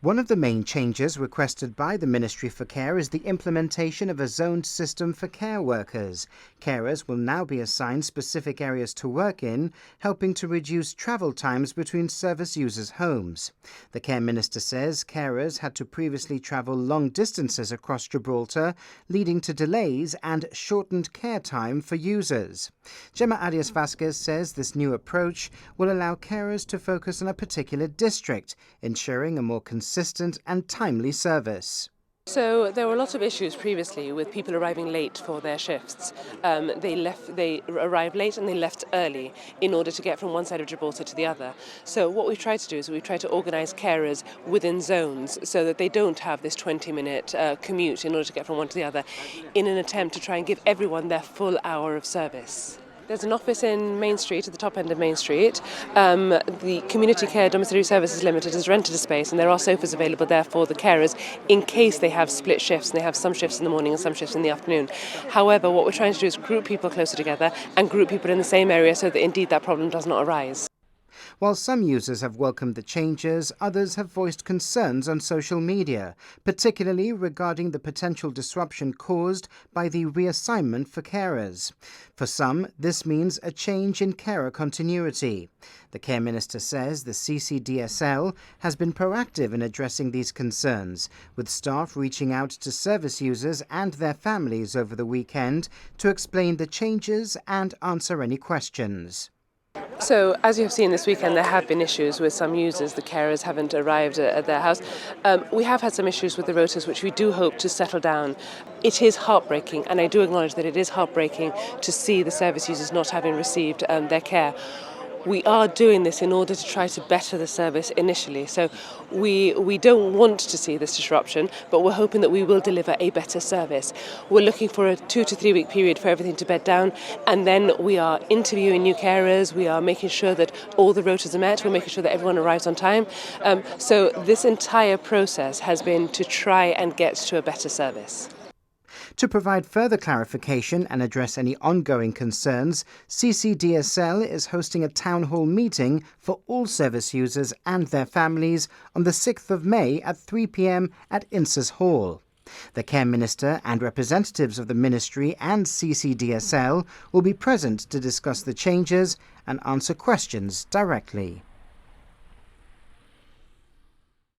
One of the main changes requested by the Ministry for Care is the implementation of a zoned system for care workers. Carers will now be assigned specific areas to work in, helping to reduce travel times between service users' homes. The Care Minister says carers had to previously travel long distances across Gibraltar, leading to delays and shortened care time for users. Gemma Arias-Vasquez says this new approach will allow carers to focus on a particular district, ensuring a more consistent and timely service. So there were lots of issues previously with people arriving late for their shifts. They arrived late and they left early in order to get from one side of Gibraltar to the other. So what we've tried to do is we've tried to organise carers within zones so that they don't have this 20-minute commute in order to get from one to the other, in an attempt to try and give everyone their full hour of service. There's an office in Main Street, at the top end of Main Street. The Community Care Domiciliary Services Limited has rented a space, and there are sofas available there for the carers in case they have split shifts, and they have some shifts in the morning and some shifts in the afternoon. However, what we're trying to do is group people closer together and group people in the same area so that indeed that problem does not arise. While some users have welcomed the changes, others have voiced concerns on social media, particularly regarding the potential disruption caused by the reassignment for carers. For some, this means a change in carer continuity. The Care Minister says the CCDSL has been proactive in addressing these concerns, with staff reaching out to service users and their families over the weekend to explain the changes and answer any questions. So, as you have seen this weekend, there have been issues with some users. The carers haven't arrived at their house. We have had some issues with the rotas, which we do hope to settle down. It is heartbreaking, and I do acknowledge that it is heartbreaking to see the service users not having received their care. We are doing this in order to try to better the service initially. So we don't want to see this disruption, but we're hoping that we will deliver a better service. We're looking for a 2 to 3 week period for everything to bed down, and then we are interviewing new carers. We are making sure that all the rotas are met. We're making sure that everyone arrives on time. So this entire process has been to try and get to a better service. To provide further clarification and address any ongoing concerns, CCDSL is hosting a town hall meeting for all service users and their families on the 6th of May at 3 p.m. at Inces Hall. The Care Minister and representatives of the Ministry and CCDSL will be present to discuss the changes and answer questions directly.